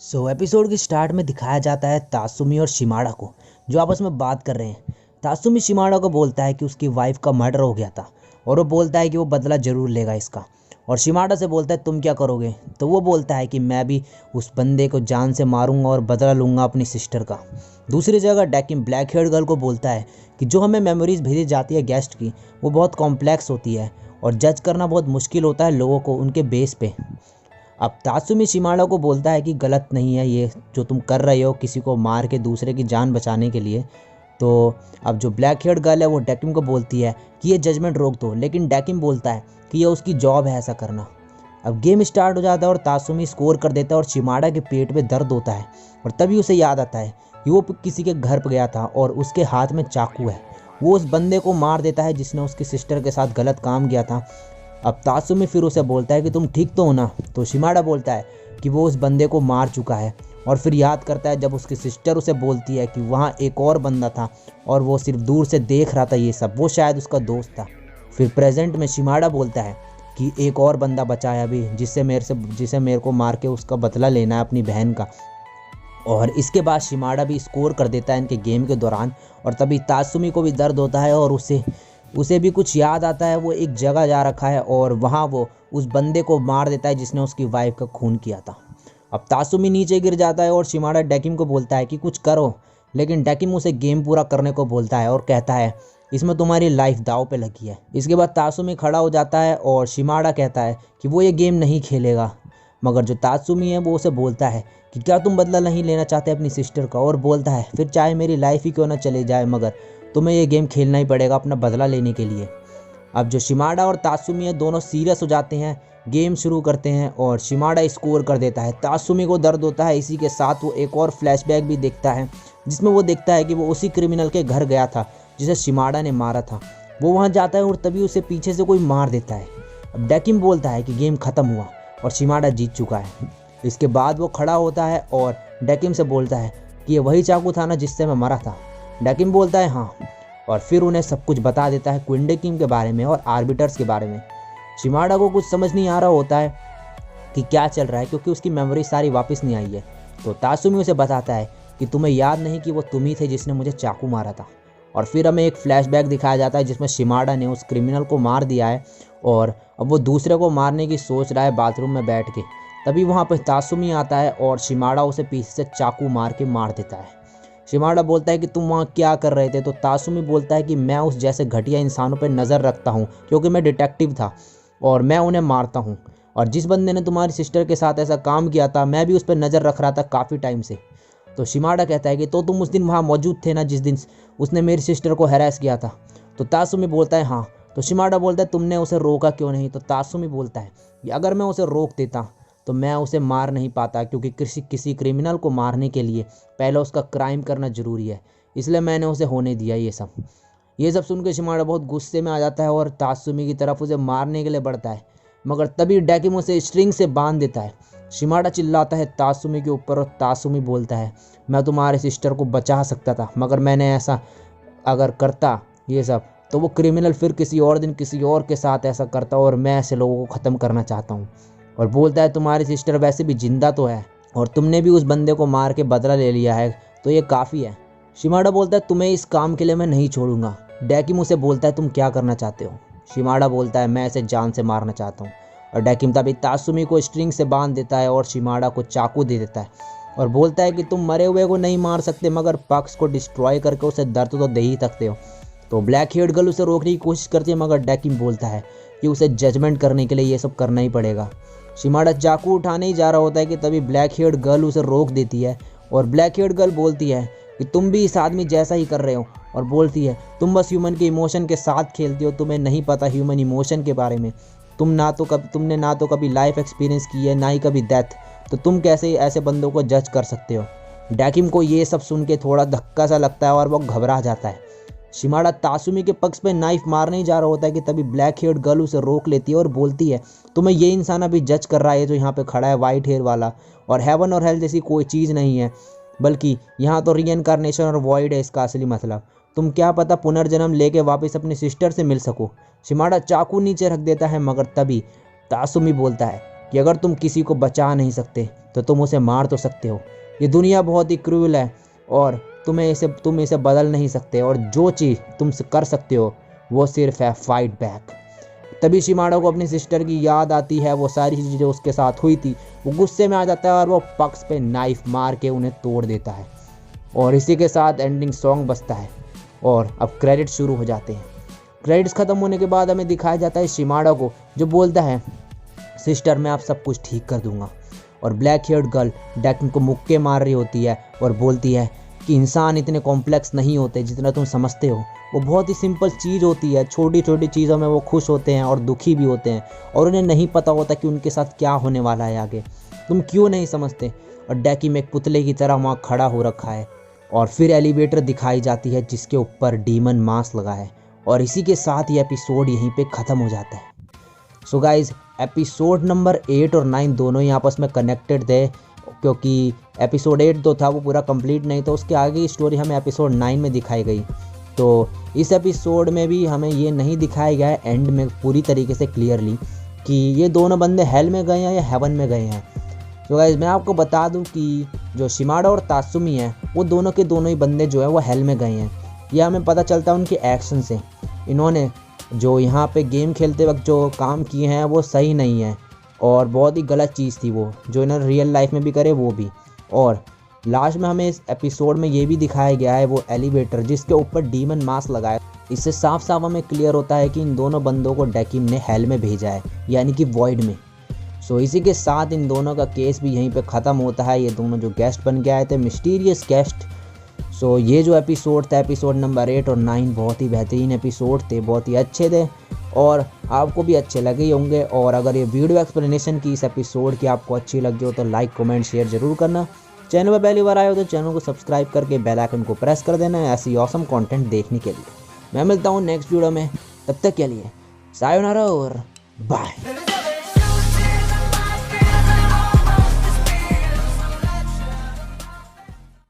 Episode के start में दिखाया जाता है तासुमी और शिमाडा को जो आपस में बात कर रहे हैं। तासुमी शिमाडा को बोलता है कि उसकी वाइफ का मर्डर हो गया था और वो बोलता है कि वो बदला ज़रूर लेगा इसका। और शिमाडा से बोलता है तुम क्या करोगे, तो वो बोलता है कि मैं भी उस बंदे को जान से मारूंगा और बदला लूँगा अपनी सिस्टर का। दूसरी जगह डैकिम ब्लैक हेयर गर्ल को बोलता है कि जो हमें मेमोरीज भेजी जाती है गेस्ट की वो बहुत कॉम्प्लेक्स होती है और जज करना बहुत मुश्किल होता है लोगों को उनके बेस पे। अब तासुमी शिमाडा को बोलता है कि गलत नहीं है ये जो तुम कर रहे हो किसी को मार के दूसरे की जान बचाने के लिए। तो अब जो ब्लैक हेयर्ड गर्ल है वो डैकिम को बोलती है कि ये जजमेंट रोक दो, लेकिन डैकिम बोलता है कि ये उसकी जॉब है ऐसा करना। अब गेम स्टार्ट हो जाता है और तासुमी स्कोर कर देता है और शिमाडा के पेट में दर्द होता है और तभी उसे याद आता है कि वो किसी के घर पर गया था और उसके हाथ में चाकू है। वो उस बंदे को मार देता है जिसने उसकी सिस्टर के साथ गलत काम किया था। अब तासुमी फिर उसे बोलता है कि तुम ठीक तो हो ना, तो शिमाडा बोलता है कि वो उस बंदे को मार चुका है और फिर याद करता है जब उसकी सिस्टर उसे बोलती है कि वहाँ एक और बंदा था और वो सिर्फ दूर से देख रहा था ये सब, वो शायद उसका दोस्त था। फिर प्रेजेंट में शिमाडा बोलता है कि एक और बंदा बचा है अभी जिसे मेरे को मार के उसका बदला लेना है अपनी बहन का। और इसके बाद शिमाडा भी स्कोर कर देता है इनके गेम के दौरान और तभी तासुमी को भी दर्द होता है और उसे भी कुछ याद आता है। वो एक जगह जा रखा है और वहाँ वो उस बंदे को मार देता है जिसने उसकी वाइफ का खून किया था। अब तासुमी नीचे गिर जाता है और शिमाडा डैकिम को बोलता है कि कुछ करो, लेकिन डैकिम उसे गेम पूरा करने को बोलता है और कहता है इसमें तुम्हारी लाइफ दाव पे लगी है। इसके बाद तासुमी खड़ा हो जाता है और शिमाडा कहता है कि वो ये गेम नहीं खेलेगा, मगर जो तासुमी है वो उसे बोलता है कि क्या तुम बदला नहीं लेना चाहते अपनी सिस्टर का, और बोलता है फिर चाहे मेरी लाइफ ही क्यों ना चले जाए मगर तुम्हें ये गेम खेलना ही पड़ेगा अपना बदला लेने के लिए। अब जो शिमाडा और तासुमी है दोनों सीरियस हो जाते हैं, गेम शुरू करते हैं और शिमाडा स्कोर कर देता है। तासुमी को दर्द होता है। इसी के साथ वो एक और फ्लैशबैक भी देखता है जिसमें वो देखता है कि वो उसी क्रिमिनल के घर गया था जिसे शिमाडा ने मारा था। वो वहाँ जाता है और तभी उसे पीछे से कोई मार देता है। अब डैकिम बोलता है कि गेम ख़त्म हुआ और शिमाडा जीत चुका है। इसके बाद वो खड़ा होता है और डैकिम से बोलता है कि ये वही चाकू था ना जिससे मैं मरा था। डैकिम बोलता है हाँ, और फिर उन्हें सब कुछ बता देता है क्विंडे किंग के बारे में और आर्बिटर्स के बारे में। शिमाडा को कुछ समझ नहीं आ रहा होता है कि क्या चल रहा है क्योंकि उसकी मेमोरी सारी वापस नहीं आई है। तो तासुमी उसे बताता है कि तुम्हें याद नहीं कि वो तुम ही थे जिसने मुझे चाकू मारा था। और फिर हमें एक फ्लैशबैक दिखाया जाता है जिसमें शिमाडा ने उस क्रिमिनल को मार दिया है और अब वो दूसरे को मारने की सोच रहा है बाथरूम में बैठ के। तभी वहाँ पर तासुमी आता है और शिमाडा उसे पीछे से चाकू मार के मार देता है। शिमाडा बोलता है कि तुम वहाँ क्या कर रहे थे, तो तासुमी बोलता है कि मैं उस जैसे घटिया इंसानों पर नज़र रखता हूँ क्योंकि मैं डिटेक्टिव था और मैं उन्हें मारता हूँ, और जिस बंदे ने तुम्हारी सिस्टर के साथ ऐसा काम किया था मैं भी उस पर नज़र रख रहा था काफ़ी टाइम से। तो शिमाडा कहता है कि तो तुम उस दिन वहाँ मौजूद थे ना जिस दिन उसने मेरी सिस्टर को हैरेस किया था। तो तासुमी बोलता है हाँ। तो शिमाडा बोलता है तुमने उसे रोका क्यों नहीं। तो तासुमी बोलता है कि अगर मैं उसे रोक देता तो मैं उसे मार नहीं पाता क्योंकि किसी क्रिमिनल को मारने के लिए पहले उसका क्राइम करना ज़रूरी है, इसलिए मैंने उसे होने दिया। ये सब सुन के शिमाडा बहुत गुस्से में आ जाता है और तासुमी की तरफ उसे मारने के लिए बढ़ता है, मगर तभी डैकिम उसे स्ट्रिंग से बांध देता है। शिमाडा चिल्लाता है तासुमी के ऊपर और तासुमी बोलता है मैं तुम्हारे सिस्टर को बचा सकता था, मगर मैंने ऐसा अगर करता ये सब तो वो क्रिमिनल फिर किसी और दिन किसी और के साथ ऐसा करता और मैं ऐसे लोगों को ख़त्म करना चाहता हूँ। और बोलता है तुम्हारी सिस्टर वैसे भी जिंदा तो है और तुमने भी उस बंदे को मार के बदला ले लिया है तो ये काफ़ी है। शिमाडा बोलता है तुम्हें इस काम के लिए मैं नहीं छोड़ूंगा। डैकिम उसे बोलता है तुम क्या करना चाहते हो। शिमाडा बोलता है मैं इसे जान से मारना चाहता हूँ। और डैकिम तभी तासुमी को स्ट्रिंग से बांध देता है और शिमाडा को चाकू दे देता है और बोलता है कि तुम मरे हुए को नहीं मार सकते मगर पक्स को डिस्ट्रॉय करके उसे दर्द तो दे ही सकते हो। तो ब्लैक हेयर्ड गर्ल उसे रोकने की कोशिश करती है मगर डैकिम बोलता है कि उसे जजमेंट करने के लिए ये सब करना ही पड़ेगा। शिमाडा चाकू उठाने ही जा रहा होता है कि तभी ब्लैक हेयर्ड गर्ल उसे रोक देती है और ब्लैक हेयर्ड गर्ल बोलती है कि तुम भी इस आदमी जैसा ही कर रहे हो, और बोलती है तुम बस ह्यूमन के इमोशन के साथ खेलती हो, तुम्हें नहीं पता ह्यूमन इमोशन के बारे में। तुमने ना तो कभी लाइफ एक्सपीरियंस की है ना ही कभी डेथ, तो तुम कैसे ऐसे बंदों को जज कर सकते हो। डैकिम को ये सब सुन के थोड़ा धक्का सा लगता है और वो घबरा जाता है। शिमाडा तासुमी के पक्ष पे नाइफ मारने ही जा रहा होता है कि तभी ब्लैक हेयर्ड गर्ल उसे रोक लेती है और बोलती है तुम्हें ये इंसान अभी जज कर रहा है जो यहाँ पे खड़ा है वाइट हेयर वाला, और हेवन और हेल जैसी कोई चीज़ नहीं है, बल्कि यहाँ तो रीइंकार्नेशन और वॉइड है इसका असली मतलब। तुम क्या पता पुनर्जन्म लेके वापस अपनी सिस्टर से मिल सको। शिमाडा चाकू नीचे रख देता है मगर तभी तासुमी बोलता है कि अगर तुम किसी को बचा नहीं सकते तो तुम उसे मार तो सकते हो। ये दुनिया बहुत ही क्रूएल है और तुम इसे बदल नहीं सकते, और जो चीज़ तुम कर सकते हो वो सिर्फ है फाइट बैक। तभी शिमाडो को अपनी सिस्टर की याद आती है, वो सारी चीज़ें जो उसके साथ हुई थी। वो गुस्से में आ जाता है और वो पक्स पे नाइफ मार के उन्हें तोड़ देता है। और इसी के साथ एंडिंग सॉन्ग बजता है और अब क्रेडिट शुरू हो जाते हैं। क्रेडिट्स ख़त्म होने के बाद हमें दिखाया जाता है शिमाडो को, जो बोलता है सिस्टर मैं आप सब कुछ ठीक कर दूंगा। और ब्लैक हेयर्ड गर्ल डेकिन को मुक्के मार रही होती है और बोलती है कि इंसान इतने कॉम्प्लेक्स नहीं होते जितना तुम समझते हो। वो बहुत ही सिंपल चीज़ होती है, छोटी छोटी चीज़ों में वो खुश होते हैं और दुखी भी होते हैं, और उन्हें नहीं पता होता कि उनके साथ क्या होने वाला है आगे। तुम क्यों नहीं समझते। और डेकी में एक पुतले की तरह वहाँ खड़ा हो रखा है। और फिर एलिवेटर दिखाई जाती है जिसके ऊपर डीमन मास्क लगा है। और इसी के साथ ये एपिसोड यहीं पे ख़त्म हो जाता है। सो गाइज, एपिसोड नंबर 8 और 9 दोनों ही आपस में कनेक्टेड थे, क्योंकि एपिसोड 8 तो था वो पूरा कंप्लीट नहीं, तो उसके आगे की स्टोरी हमें एपिसोड 9 में दिखाई गई। तो इस एपिसोड में भी हमें ये नहीं दिखाया गया है एंड में पूरी तरीके से क्लियरली कि ये दोनों बंदे हेल में गए हैं या हेवन में गए हैं। तो गाइज मैं आपको बता दूं कि जो शिमाडो और तात्सुमी हैं वो दोनों के दोनों ही बंदे जो है वो हेल में गए हैं। यह हमें पता चलता है उनके एक्शन से। इन्होंने जो यहाँ पे गेम खेलते वक्त जो काम किए हैं वो सही नहीं है और बहुत ही गलत चीज़ थी वो, जो इन्होंने रियल लाइफ में भी करे वो भी। और लास्ट में हमें इस एपिसोड में ये भी दिखाया गया है वो एलिवेटर जिसके ऊपर डीमन मास्क लगाया। इससे साफ साफ हमें क्लियर होता है कि इन दोनों बंदों को डेकिन ने हेल में भेजा है, यानी कि वॉइड में। सो इसी के साथ इन दोनों का केस भी यहीं पे ख़त्म होता है। ये दोनों जो गेस्ट बन के आए थे, मिस्टीरियस गेस्ट। सो ये जो एपिसोड था, एपिसोड नंबर 8 और 9, बहुत ही बेहतरीन एपिसोड थे, बहुत ही अच्छे थे और आपको भी अच्छे लगे ही होंगे। और अगर ये वीडियो एक्सप्लेनेशन की इस एपिसोड की आपको अच्छी लगी हो तो लाइक कमेंट शेयर ज़रूर करना। चैनल पर पहली बार आए हो तो चैनल को सब्सक्राइब करके बेल आइकन को प्रेस कर देना है ऐसी ऑसम कंटेंट देखने के लिए। मैं मिलता हूँ नेक्स्ट वीडियो में, तब तक के लिए सायोनारा और बाय।